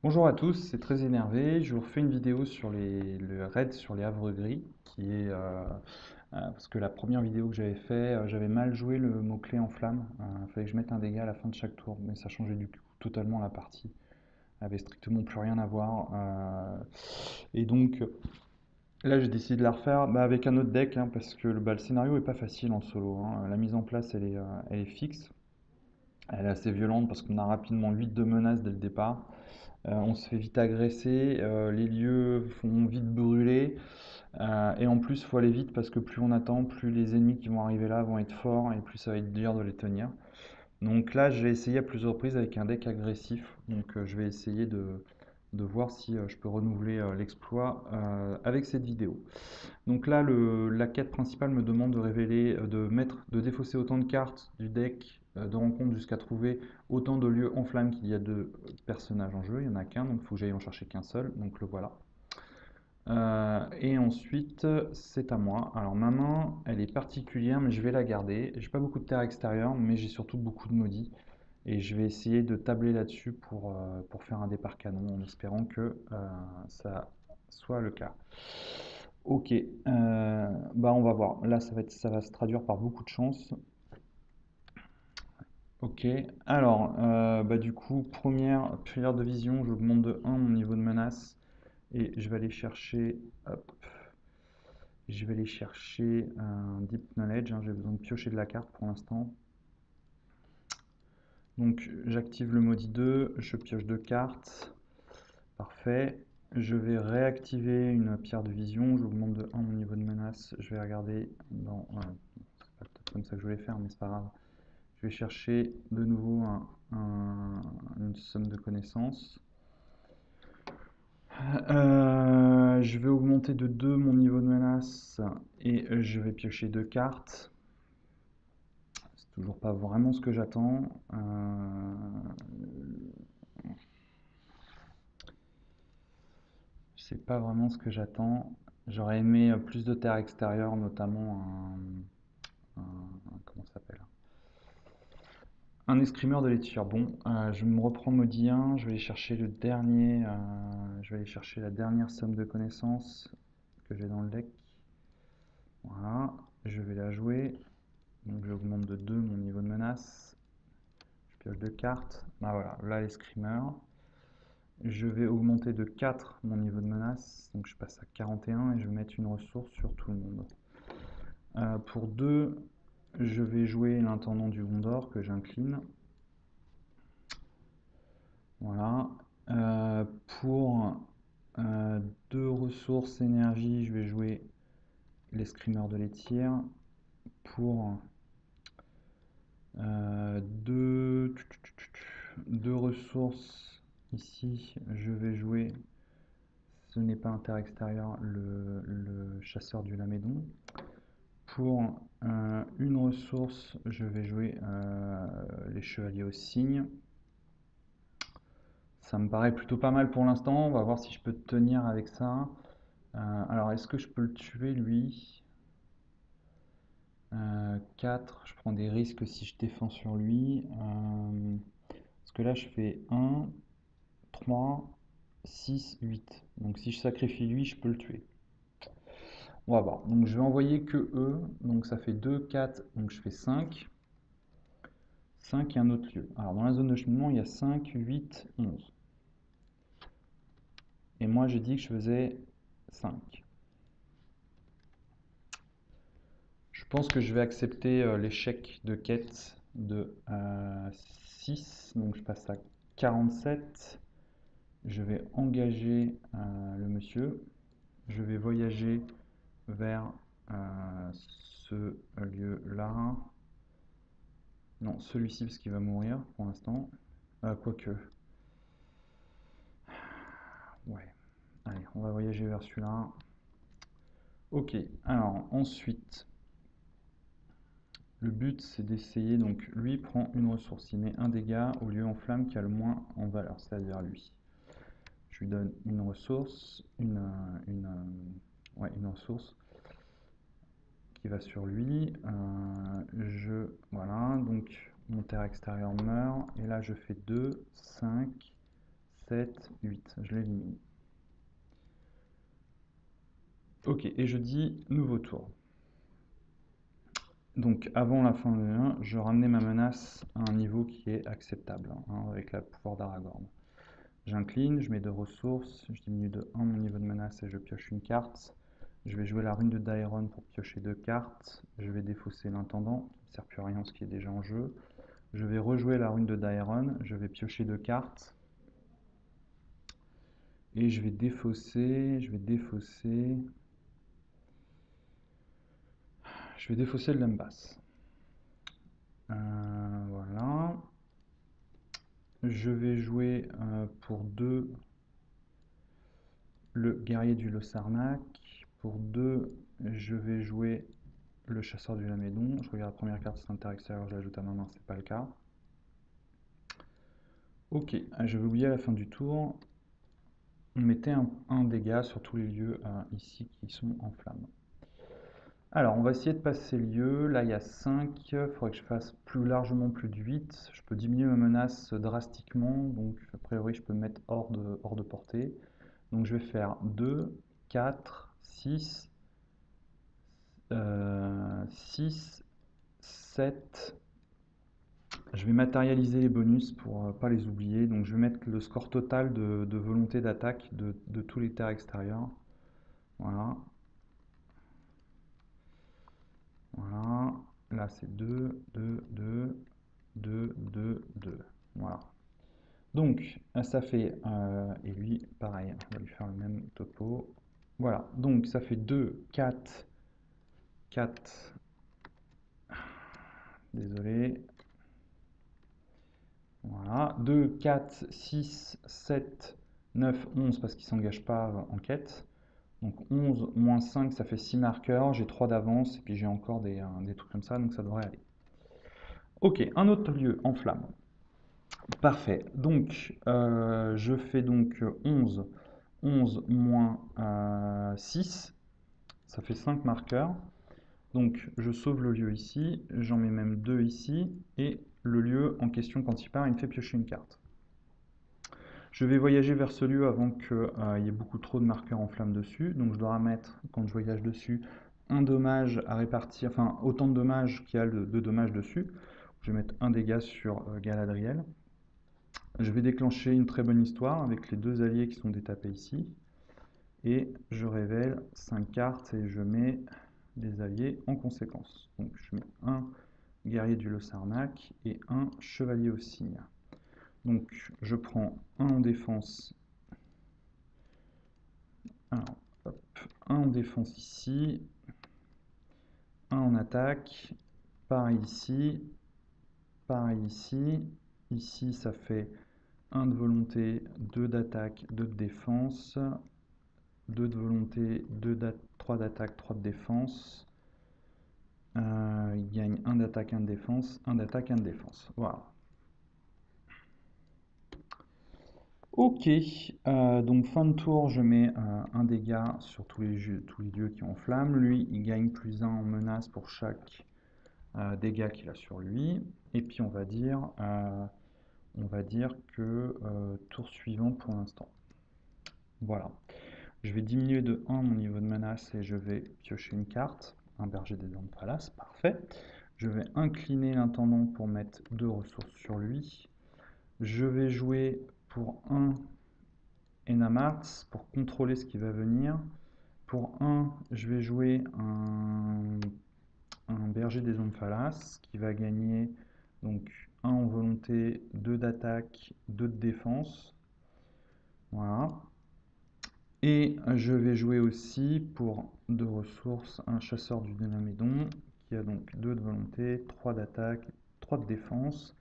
Bonjour à tous, c'est très énervé. Je vous refais une vidéo sur le raid sur les havres gris, qui est parce que la première vidéo que j'avais fait, j'avais mal joué le mot-clé en flamme. Il fallait que je mette un dégât à la fin de chaque tour, mais ça changeait du coup totalement la partie. Elle avait strictement plus rien à voir. Et donc là, j'ai décidé de la refaire avec un autre deck, hein, parce que le scénario est pas facile en solo, hein. La mise en place, elle est fixe. Elle est assez violente parce qu'on a rapidement 8 de menaces dès le départ. On se fait vite agresser, les lieux font vite brûler, et en plus, il faut aller vite parce que plus on attend, plus les ennemis qui vont arriver là vont être forts et plus ça va être dur de les tenir. Donc là, j'ai essayé à plusieurs reprises avec un deck agressif. Donc je vais essayer de voir si je peux renouveler l'exploit avec cette vidéo. Donc là, la quête principale me demande de révéler, de défausser autant de cartes du deck de rencontre jusqu'à trouver autant de lieux en flammes qu'il y a de personnages en jeu. Il n'y en a qu'un, donc il faut que j'aille en chercher qu'un seul. Donc le voilà. Et ensuite, c'est à moi. Alors ma main, elle est particulière, mais je vais la garder. J'ai pas beaucoup de terre extérieure, mais j'ai surtout beaucoup de maudits. Et je vais essayer de tabler là-dessus pour faire un départ canon, en espérant que ça soit le cas. Ok, on va voir. Là, ça va se traduire par beaucoup de chance. Ok, alors, du coup, première prière de vision, j'augmente de 1 mon niveau de menace et je vais aller chercher, hop, je vais aller chercher un Deep Knowledge, hein, j'ai besoin de piocher de la carte pour l'instant. Donc, j'active le maudit 2, je pioche 2 cartes, parfait. Je vais réactiver une pierre de vision, j'augmente de 1 mon niveau de menace, je vais regarder dans... c'est pas peut-être comme ça que je voulais faire, mais c'est pas grave. Je vais chercher de nouveau une somme de connaissances. Je vais augmenter de 2 mon niveau de menace et je vais piocher 2 cartes. C'est toujours pas vraiment ce que j'attends. C'est pas vraiment ce que j'attends. J'aurais aimé plus de terre extérieure, notamment comment ça s'appelle? Un escrimeur de l'éture. Bon, je me reprends maudit 1, je vais aller chercher je vais aller chercher la dernière somme de connaissances que j'ai dans le deck. Voilà, je vais la jouer. Donc j'augmente de 2 mon niveau de menace. Je pioche 2 cartes. Voilà, là l'escrimeur. Je vais augmenter de 4 mon niveau de menace. Donc je passe à 41 et je vais mettre une ressource sur tout le monde. Pour 2, je vais jouer l'intendant du Gondor que j'incline. Voilà. Euh, pour 2 ressources énergie, je vais jouer l'escrimeur de l'étire. Pour 2 ressources ici, je vais jouer, ce n'est pas un terre extérieur, le chasseur du Lamédon. Pour une ressource, je vais jouer les chevaliers au cygne. Ça me paraît plutôt pas mal pour l'instant. On va voir si je peux tenir avec ça. Alors, est-ce que je peux le tuer lui? 4, je prends des risques si je défends sur lui. Parce que là, je fais 1, 3, 6, 8. Donc si je sacrifie lui, je peux le tuer. On va voir. Donc je vais envoyer que eux. Donc ça fait 2, 4. Donc je fais 5. 5 et un autre lieu. Alors dans la zone de cheminement, il y a 5, 8, 11. Et moi, j'ai dit que je faisais 5. Je pense que je vais accepter l'échec de quête de 6. Donc je passe à 47. Je vais engager le monsieur. Je vais voyager vers ce lieu-là. Non, celui-ci parce qu'il va mourir pour l'instant. Quoique. Ouais. Allez, on va voyager vers celui-là. Ok, alors ensuite, le but c'est d'essayer, donc lui prend une ressource, il met un dégât au lieu en flamme qui a le moins en valeur, c'est-à-dire lui. Je lui donne une ressource, une ressource qui va sur lui. Voilà, donc mon terre extérieur meurt. Et là, je fais 2, 5, 7, 8. Je l'élimine. Ok, et je dis nouveau tour. Donc avant la fin de 1, je ramenais ma menace à un niveau qui est acceptable, hein, avec le pouvoir d'Aragorn. J'incline, je mets 2 ressources, je diminue de 1 mon niveau de menace et je pioche une carte. Je vais jouer la rune de Daeron pour piocher 2 cartes. Je vais défausser l'intendant, qui ne sert plus à rien ce qui est déjà en jeu. Je vais rejouer la rune de Daeron, je vais piocher 2 cartes. Et je vais défausser le Lembas. Voilà. Je vais jouer pour 2 le guerrier du Lossarnac. Pour 2, je vais jouer le chasseur du Lamédon. Je regarde la première carte, c'est inter-extérieur, je l'ajoute à ma main, c'est pas le cas. Ok, je vais oublier à la fin du tour. On mettait un dégât sur tous les lieux ici qui sont en flammes. Alors, on va essayer de passer le lieu. Là, il y a 5. Il faudrait que je fasse plus largement plus de 8. Je peux diminuer ma menace drastiquement. Donc, a priori, je peux me mettre hors de portée. Donc, je vais faire 2, 4, 6, 6, 7. Je vais matérialiser les bonus pour ne pas les oublier. Donc, je vais mettre le score total de volonté d'attaque de tous les terres extérieures. Voilà. Voilà. Là, c'est 2, 2, 2, 2, 2, 2. Voilà. Donc, ça fait, et lui, pareil, on va lui faire le même topo. Voilà, donc ça fait 2, 4, 4, désolé. Voilà, 2, 4, 6, 7, 9, 11 parce qu'il ne s'engage pas en quête. Donc 11 moins 5, ça fait 6 marqueurs, j'ai 3 d'avance, et puis j'ai encore des trucs comme ça, donc ça devrait aller. Ok, un autre lieu en flamme. Parfait. Donc, je fais donc 11. 11 moins 6, ça fait 5 marqueurs. Donc, je sauve le lieu ici, j'en mets même 2 ici, et le lieu en question, quand il part, il me fait piocher une carte. Je vais voyager vers ce lieu avant qu'il y ait beaucoup trop de marqueurs en flamme dessus. Donc, je dois remettre, quand je voyage dessus, un dommage à répartir, enfin, autant de dommages qu'il y a de dommages dessus. Je vais mettre un dégât sur Galadriel. Je vais déclencher une très bonne histoire avec les 2 alliés qui sont détapés ici. Et je révèle 5 cartes et je mets des alliés en conséquence. Donc je mets un guerrier du Lossarnac et un chevalier au cygne. Donc je prends un en défense. Alors, hop, un en défense ici. Un en attaque. Pareil ici. Pareil ici. Ici ça fait 1 de volonté, 2 d'attaque, 2 de défense, 2 de volonté, 3 d'attaque, 3 de défense. Il gagne 1 d'attaque, 1 de défense, 1 d'attaque, 1 de défense. Voilà. Ok, donc fin de tour, je mets un dégât sur tous les lieux qui ont flamme. Lui, il gagne plus 1 en menace pour chaque dégât qu'il a sur lui. Et puis on va dire que tour suivant pour l'instant. Voilà. Je vais diminuer de 1 mon niveau de menace et je vais piocher une carte. Un berger des dents de Palace, parfait. Je vais incliner l'intendant pour mettre 2 ressources sur lui. Je vais jouer pour 1 Enamarts pour contrôler ce qui va venir. Pour 1, je vais jouer un berger des ondes Phalas qui va gagner donc 1 en volonté, 2 d'attaque, 2 de défense. Voilà. Et je vais jouer aussi pour 2 ressources un chasseur du Lamédon qui a donc 2 de volonté, 3 d'attaque, 3 de défense.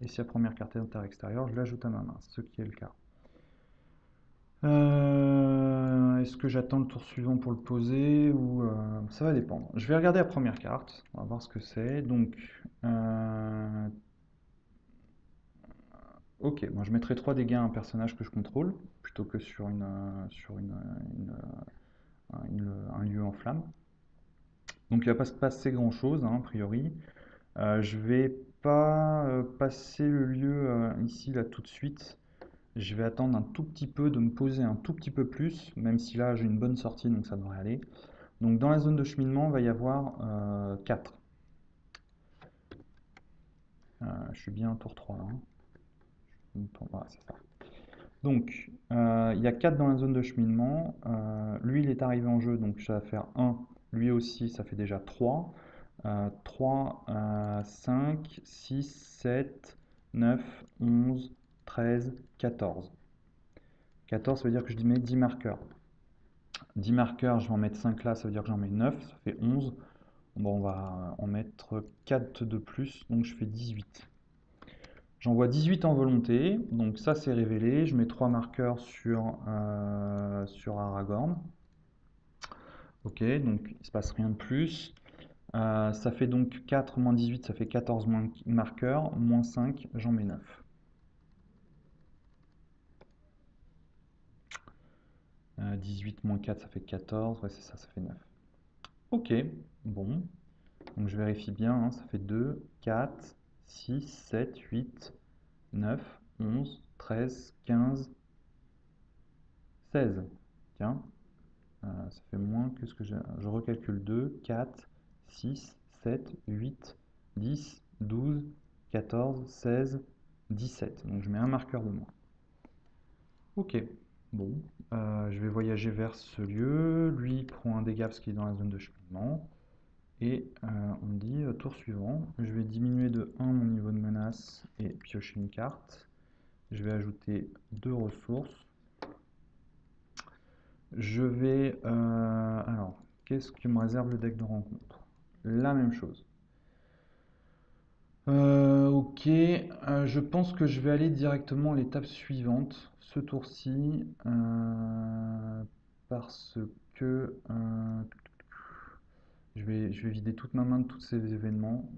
Et si la première carte est inter-extérieure, je l'ajoute à ma main, ce qui est le cas. Est-ce que j'attends le tour suivant pour le poser ou ça va dépendre. Je vais regarder la première carte, on va voir ce que c'est. Donc, ok, moi je mettrai 3 dégâts à un personnage que je contrôle plutôt que sur un lieu en flamme. Donc il ne va pas se passer grand chose, hein, a priori. Je vais pas passer le lieu ici là tout de suite. Je vais attendre un tout petit peu de me poser un tout petit peu plus, même si là j'ai une bonne sortie, donc ça devrait aller. Donc dans la zone de cheminement, il va y avoir 4. Je suis bien tour 3 là, hein. Voilà, c'est ça. Donc, il y a 4 dans la zone de cheminement. Lui, il est arrivé en jeu, donc ça va faire 1. Lui aussi, ça fait déjà 3. 3, 5, 6, 7, 9, 11, 13, 14. 14, ça veut dire que je mets 10 marqueurs. 10 marqueurs, je vais en mettre 5 là, ça veut dire que j'en mets 9, ça fait 11. Bon, on va en mettre 4 de plus, donc je fais 18. J'envoie 18 en volonté, donc ça c'est révélé. Je mets 3 marqueurs sur Aragorn. Ok, donc il ne se passe rien de plus. Ça fait donc 4 moins 18, ça fait 14 moins marqueurs, moins 5, j'en mets 9. 18 moins 4, ça fait 14, ouais c'est ça, ça fait 9. Ok, bon, donc je vérifie bien, hein, ça fait 2, 4, 6, 7, 8, 9, 11, 13, 15, 16. Tiens, ça fait moins que ce que j'ai. Je recalcule 2, 4, 6, 7, 8, 10, 12, 14, 16, 17. Donc je mets un marqueur de moins. Ok, bon, je vais voyager vers ce lieu. Lui prend un dégât parce qu'il est dans la zone de cheminement. Et on me dit tour suivant, je vais diminuer de 1 mon niveau de menace et piocher une carte. Je vais ajouter 2 ressources. Je vais... alors, qu'est-ce que me réserve le deck de rencontre? La même chose. Ok, je pense que je vais aller directement à l'étape suivante, ce tour-ci, parce que je vais vider toute ma main de tous ces événements.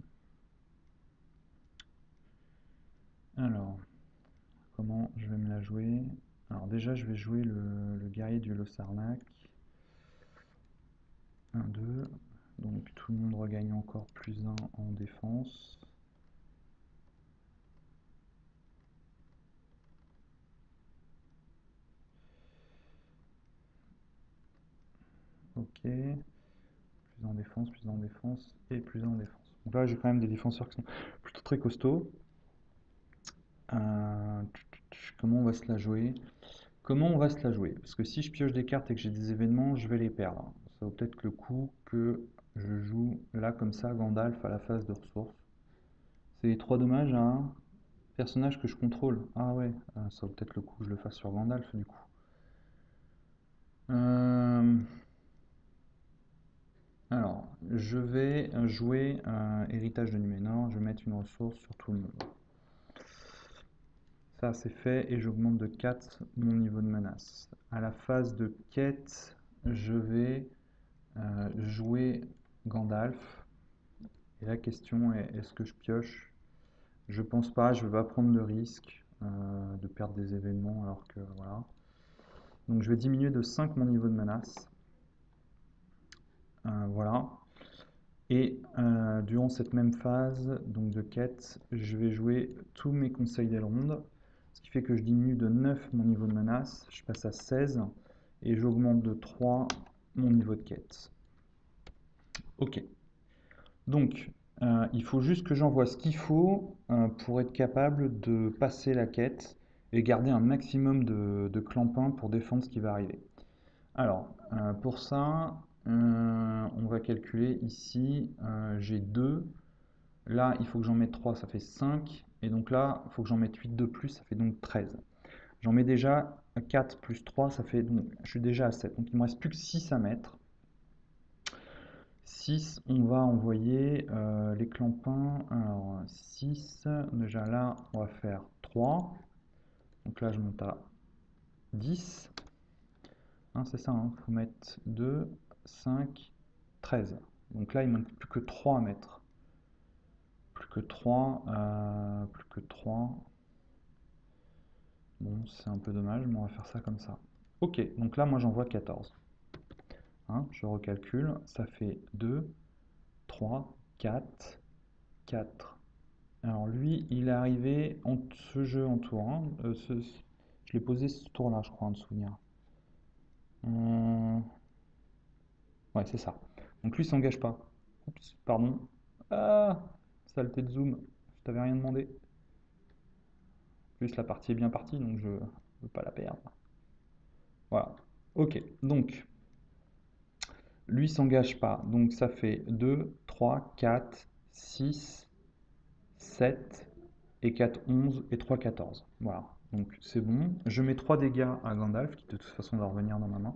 Alors, comment je vais me la jouer? Alors déjà, je vais jouer le guerrier du Lossarnac. 1, 2. Donc tout le monde regagne encore plus 1 en défense. Ok. Plus en défense, plus en défense et plus en défense. Donc là, j'ai quand même des défenseurs qui sont plutôt très costauds. Comment on va se la jouer? Comment on va se la jouer? Parce que si je pioche des cartes et que j'ai des événements, je vais les perdre. Ça vaut peut-être le coup que je joue là comme ça Gandalf à la phase de ressources. C'est les 3 dommages à un personnage que je contrôle. Ah ouais, ça vaut peut-être le coup que je le fasse sur Gandalf du coup. Alors, je vais jouer Héritage de Numénor, je vais mettre une ressource sur tout le monde. Ça c'est fait et j'augmente de 4 mon niveau de menace. À la phase de quête, je vais jouer Gandalf. Et la question est, est-ce que je pioche? Je pense pas, je vais pas prendre de risque de perdre des événements alors que voilà. Donc je vais diminuer de 5 mon niveau de menace. Voilà. Et durant cette même phase donc de quête, je vais jouer tous mes conseils d'Elrond, ce qui fait que je diminue de 9 mon niveau de menace, je passe à 16 et j'augmente de 3 mon niveau de quête. Ok. Donc, il faut juste que j'envoie ce qu'il faut pour être capable de passer la quête et garder un maximum de clampins pour défendre ce qui va arriver. Alors, pour ça, on va calculer ici, j'ai 2. Là, il faut que j'en mette 3, ça fait 5. Et donc là, il faut que j'en mette 8 de plus, ça fait donc 13. J'en mets déjà 4 plus 3, ça fait donc, je suis déjà à 7. Donc il ne me reste plus que 6 à mettre. 6, on va envoyer les clampins. Alors 6, déjà là, on va faire 3. Donc là, je monte à 10. Hein, c'est ça, il faut mettre 2, 5, 13. Donc là, il ne manque plus que 3 à mettre. Plus que 3, plus que 3. Bon, c'est un peu dommage, mais on va faire ça comme ça. Ok, donc là, moi, j'envoie 14. Hein, je recalcule, ça fait 2, 3, 4, 4. Alors lui, il est arrivé en ce jeu en tour 1. Je l'ai posé ce tour-là, je crois, de souvenir. Hum, Ouais, c'est ça. Donc lui, il s'engage pas. Oups, pardon. Ah, saleté de zoom. Je t'avais rien demandé. En plus, la partie est bien partie, donc je veux pas la perdre. Voilà. Ok, donc lui s'engage pas. Donc ça fait 2, 3, 4, 6, 7 et 4, 11 et 3, 14. Voilà. Donc c'est bon. Je mets 3 dégâts à Gandalf, qui de toute façon va revenir dans ma main.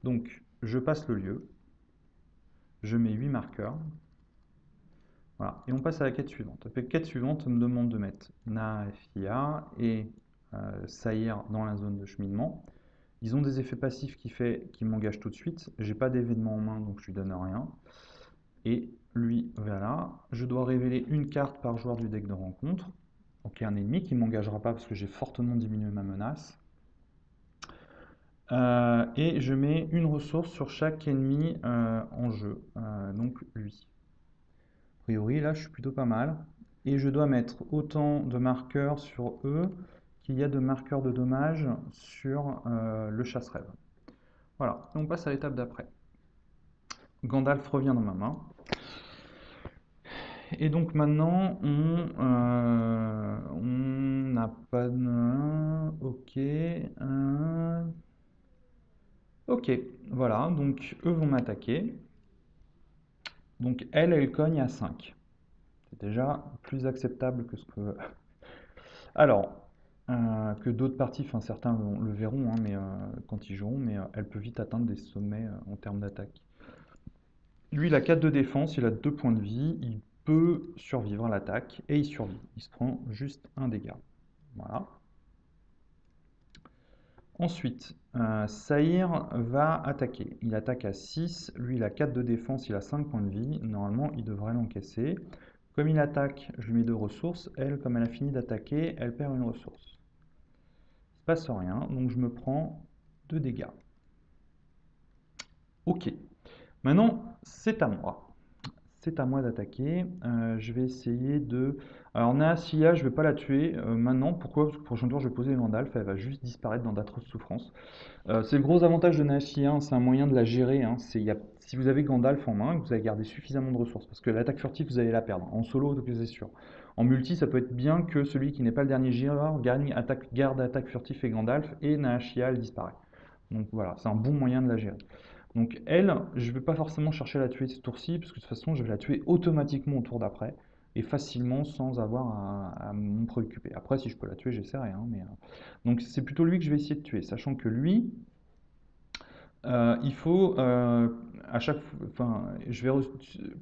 Donc je passe le lieu. Je mets 8 marqueurs. Voilà. Et on passe à la quête suivante. La quête suivante me demande de mettre Nahia et Saïr dans la zone de cheminement. Ils ont des effets passifs qui m'engagent tout de suite. J'ai pas d'événement en main, donc je lui donne rien. Et lui, voilà. Je dois révéler une carte par joueur du deck de rencontre. Donc il y a un ennemi qui ne m'engagera pas parce que j'ai fortement diminué ma menace. Et je mets une ressource sur chaque ennemi en jeu. Donc lui. A priori, là, je suis plutôt pas mal. Et je dois mettre autant de marqueurs sur eux qu'il y a de marqueurs de dommages sur le chasse-rêve. Voilà, et on passe à l'étape d'après. Gandalf revient dans ma main. Et donc maintenant, on n'a pas de... Ok. Ok, voilà, donc eux vont m'attaquer. Donc elle cogne à 5. C'est déjà plus acceptable que ce que... Alors, que d'autres parties, enfin certains le verront, hein, mais, quand ils joueront, mais elle peut vite atteindre des sommets en termes d'attaque. Lui, il a 4 de défense, il a 2 points de vie, il peut survivre à l'attaque, et il survit. Il se prend juste un dégât. Voilà. Ensuite, Saïr va attaquer. Il attaque à 6, lui il a 4 de défense, il a 5 points de vie. Normalement, il devrait l'encaisser. Comme il attaque, je lui mets 2 ressources. Elle, comme elle a fini d'attaquer, elle perd une ressource. Il ne se passe rien, donc je me prends 2 dégâts. Ok. Maintenant, c'est à moi. C'est à moi d'attaquer. Je vais essayer de... Alors Nahia, je ne vais pas la tuer maintenant. Pourquoi? Parce que le prochain tour, je vais poser Gandalf. Elle va juste disparaître dans d'atroces souffrances. C'est le gros avantage de Nahia, hein, c'est un moyen de la gérer. Hein. Si vous avez Gandalf en main, vous avez gardé suffisamment de ressources. Parce que l'attaque furtive, vous allez la perdre. En solo, c'est sûr. En multi, ça peut être bien que celui qui n'est pas le dernier gireur garde attaque furtive et Gandalf. Et Nahia, elle disparaît. Donc voilà, c'est un bon moyen de la gérer. Donc elle, je ne vais pas forcément chercher à la tuer ce tour-ci, parce que de toute façon, je vais la tuer automatiquement au tour d'après, et facilement sans avoir à m'en préoccuper. Après, si je peux la tuer, j'essaierai. Hein, donc c'est plutôt lui que je vais essayer de tuer, sachant que lui, il faut, à chaque, enfin,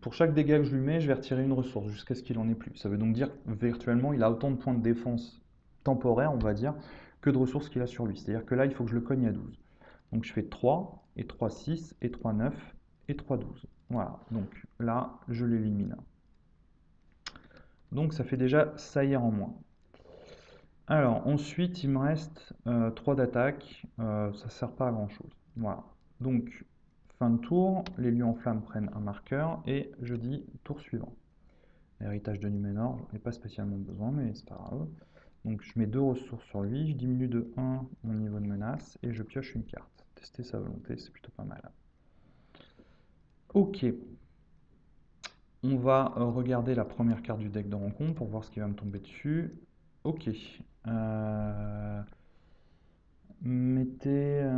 pour chaque dégât que je lui mets, je vais retirer une ressource jusqu'à ce qu'il en ait plus. Ça veut donc dire virtuellement, il a autant de points de défense temporaire, on va dire, que de ressources qu'il a sur lui. C'est-à-dire que là, il faut que je le cogne à 12. Donc je fais 3, et 3, 6, et 3, 9, et 3, 12. Voilà, donc là, je l'élimine. Donc ça fait déjà Saïr en moins. Alors ensuite, il me reste 3 d'attaque. Ça ne sert pas à grand chose. Voilà. Donc, fin de tour, les lieux en flammes prennent un marqueur, et je dis tour suivant. Héritage de Numénor, j'en ai pas spécialement besoin, mais c'est pas grave. Donc je mets 2 ressources sur lui, je diminue de 1 mon niveau de menace, et je pioche une carte. Tester sa volonté, c'est plutôt pas mal. Ok. On va regarder la première carte du deck de rencontre pour voir ce qui va me tomber dessus. Ok. Mettez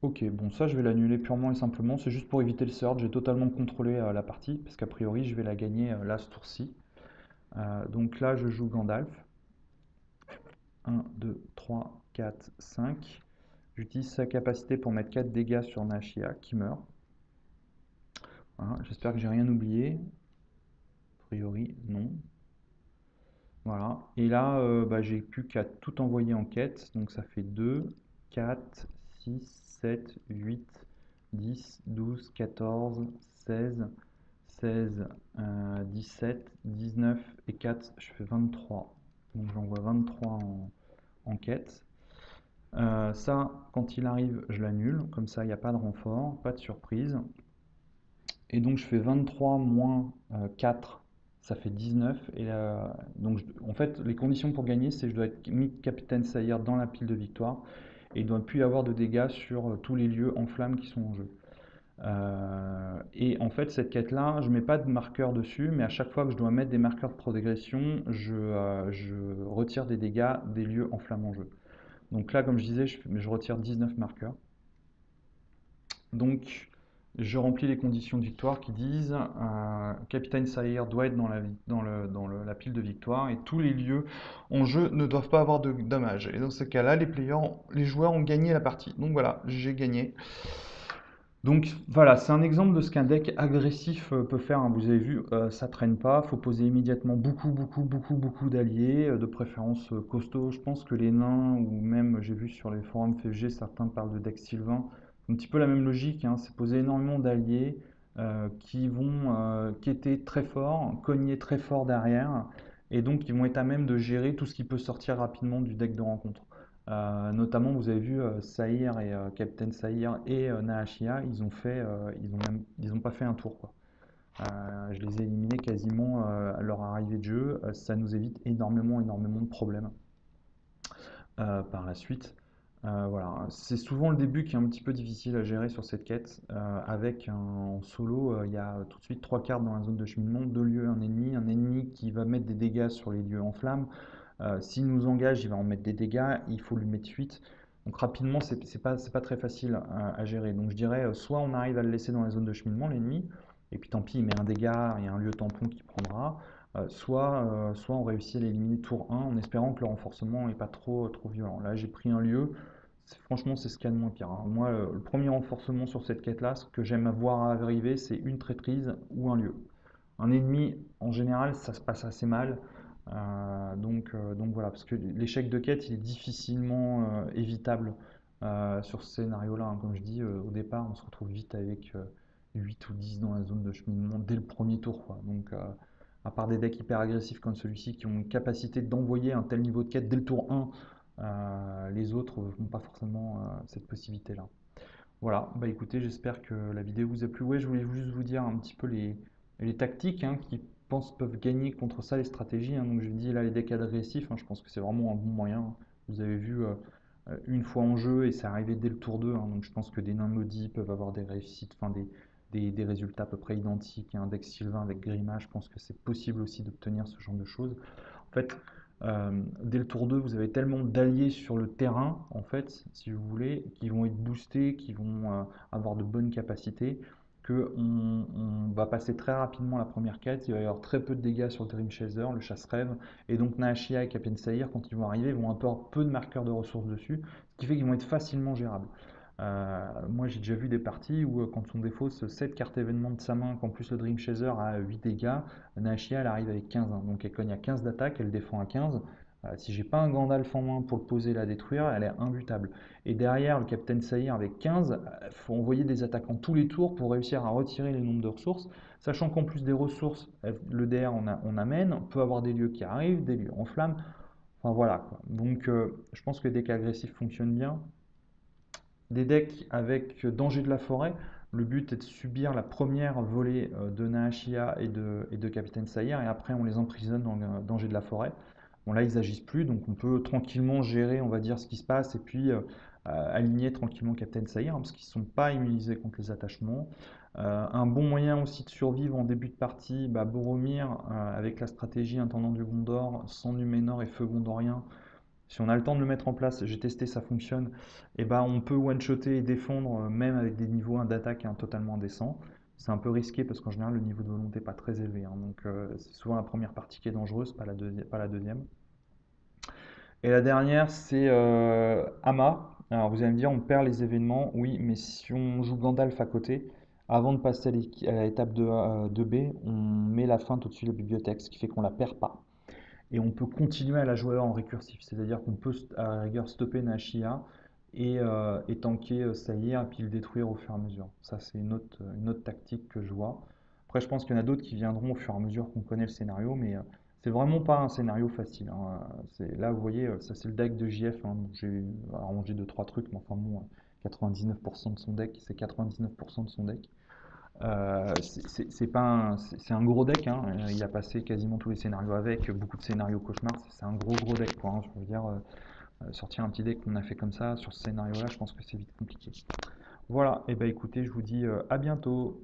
Ok, bon ça je vais l'annuler purement et simplement, c'est juste pour éviter le surge, j'ai totalement contrôlé la partie, parce qu'a priori je vais la gagner là ce tour-ci. Donc là je joue Gandalf. 1, 2, 3, 4, 5. J'utilise sa capacité pour mettre 4 dégâts sur Nahia qui meurt. Voilà, j'espère que j'ai rien oublié. A priori, non. Voilà. Et là, j'ai plus qu'à tout envoyer en quête. Donc ça fait 2, 4, 6, 7, 8, 10, 12, 14, 16, 16, 17, 19 et 4. Je fais 23. Donc j'envoie 23 en quête. Ça, quand il arrive, je l'annule. Comme ça, il n'y a pas de renfort, pas de surprise. Et donc je fais 23 moins 4 ça fait 19. Et donc, en fait, les conditions pour gagner, c'est que je dois être mis capitaine Saïr dans la pile de victoire. Et il ne doit plus y avoir de dégâts sur tous les lieux en flammes qui sont en jeu. Et en fait, cette quête-là, je ne mets pas de marqueur dessus, mais à chaque fois que je dois mettre des marqueurs de progression, je retire des dégâts des lieux en flammes en jeu. Donc là, comme je disais, je retire 19 marqueurs. Donc, je remplis les conditions de victoire qui disent Capitaine Saïr doit être dans la pile de victoire et tous les lieux en jeu ne doivent pas avoir de dommages. Et dans ce cas-là, les joueurs ont gagné la partie. Donc voilà, j'ai gagné. Donc voilà, c'est un exemple de ce qu'un deck agressif peut faire, hein. Vous avez vu, ça traîne pas, faut poser immédiatement beaucoup d'alliés, de préférence costauds. Je pense que les nains, ou même j'ai vu sur les forums FFG, certains parlent de deck Sylvain. Un petit peu la même logique, hein, c'est poser énormément d'alliés qui vont quêter très fort, cogner très fort derrière, et donc ils vont être à même de gérer tout ce qui peut sortir rapidement du deck de rencontre. Notamment, vous avez vu Saïr et Captain Saïr et Nahashia, ils ont pas fait un tour, quoi. Je les ai éliminés quasiment à leur arrivée de jeu. Ça nous évite énormément de problèmes par la suite. Voilà, c'est souvent le début qui est un petit peu difficile à gérer sur cette quête. En solo, il y a tout de suite 3 cartes dans la zone de cheminement, 2 lieux, un ennemi qui va mettre des dégâts sur les lieux en flammes. S'il nous engage, il va en mettre des dégâts, il faut lui mettre 8. Donc rapidement, c'est pas très facile à gérer. Donc je dirais, soit on arrive à le laisser dans la zone de cheminement, l'ennemi, et puis tant pis, il met un dégât et un lieu tampon qu'il prendra. Soit on réussit à l'éliminer tour 1 en espérant que le renforcement n'est pas trop violent. Là, j'ai pris un lieu. Franchement, c'est ce qu'il y a de moins pire, hein. Moi, le premier renforcement sur cette quête-là, ce que j'aime voir arriver, c'est une traîtrise ou un lieu. Un ennemi, en général, ça se passe assez mal. Donc voilà, parce que l'échec de quête, il est difficilement évitable sur ce scénario-là, hein. Comme je dis, au départ, on se retrouve vite avec 8 ou 10 dans la zone de cheminement dès le premier tour, quoi. Donc, à part des decks hyper agressifs comme celui-ci qui ont une capacité d'envoyer un tel niveau de quête dès le tour 1, les autres n'ont pas forcément cette possibilité-là. Voilà, bah écoutez, j'espère que la vidéo vous a plu. Ouais, je voulais juste vous dire un petit peu les tactiques, hein, qui pensent peuvent gagner contre ça, les stratégies, hein. Donc je dis là les decks agressifs, hein, je pense que c'est vraiment un bon moyen, hein. Vous avez vu une fois en jeu et c'est arrivé dès le tour 2, hein. Donc je pense que des nains maudits peuvent avoir des réussites, enfin des résultats à peu près identiques. Un deck Sylvain avec Grima, je pense que c'est possible aussi d'obtenir ce genre de choses. En fait, dès le tour 2, vous avez tellement d'alliés sur le terrain, en fait, si vous voulez, qui vont être boostés, qui vont avoir de bonnes capacités, qu'on va passer très rapidement la première quête. Il va y avoir très peu de dégâts sur le Dream Chaser, le chasse-rêve, et donc Nahashia et Captain Saïr, quand ils vont arriver, vont avoir peu de marqueurs de ressources dessus, ce qui fait qu'ils vont être facilement gérables. Moi, j'ai déjà vu des parties où, quand on défausse 7 cartes événements de sa main, qu'en plus le Dream Chaser a 8 dégâts, Nahashia, elle arrive avec 15, hein. Donc elle cogne à 15 d'attaque, elle défend à 15. Si j'ai pas un Gandalf en main pour le poser et la détruire, elle est imbutable. Et derrière, le Captain Saïr avec 15, il faut envoyer des attaquants tous les tours pour réussir à retirer les nombres de ressources, sachant qu'en plus des ressources, le DR on amène, on peut avoir des lieux qui arrivent, des lieux en flammes. Enfin voilà, quoi. Donc je pense que les decks agressifs fonctionnent bien. Des decks avec danger de la forêt, le but est de subir la première volée de Nahashia et de Capitaine Saïr, et après on les emprisonne dans le danger de la forêt. Bon là ils agissent plus, donc on peut tranquillement gérer, on va dire, ce qui se passe, et puis aligner tranquillement Captain Saïr, hein, parce qu'ils ne sont pas immunisés contre les attachements. Un bon moyen aussi de survivre en début de partie, bah, Boromir, avec la stratégie Intendant du Gondor, sans Numénor et Feu Gondorien. Si on a le temps de le mettre en place, j'ai testé, ça fonctionne, et ben on peut one-shotter et défendre même avec des niveaux d'attaque totalement indécents. C'est un peu risqué parce qu'en général le niveau de volonté n'est pas très élevé, hein. Donc c'est souvent la première partie qui est dangereuse, pas la deuxième. Et la dernière, c'est Ama. Alors vous allez me dire, on perd les événements. Oui, mais si on joue Gandalf à côté, avant de passer à l'étape de B, on met la feinte au-dessus de la bibliothèque, ce qui fait qu'on ne la perd pas. Et on peut continuer à la jouer en récursif, c'est-à-dire qu'on peut à la rigueur stopper Nashia et tanker Saïr et puis le détruire au fur et à mesure. Ça, c'est une autre tactique que je vois. Après, je pense qu'il y en a d'autres qui viendront au fur et à mesure qu'on connaît le scénario, mais c'est vraiment pas un scénario facile, hein. Là, vous voyez, ça c'est le deck de JF, hein. Bon, j'ai arrangé 2-3 trucs, mais enfin bon, 99% de son deck, c'est 99% de son deck. C'est pas c'est un gros deck, hein. Il a passé quasiment tous les scénarios avec, beaucoup de scénarios cauchemars. C'est un gros deck, quoi, hein. Je veux dire, sortir un petit deck qu'on a fait comme ça sur ce scénario-là, je pense que c'est vite compliqué. Voilà, et bah écoutez, je vous dis à bientôt.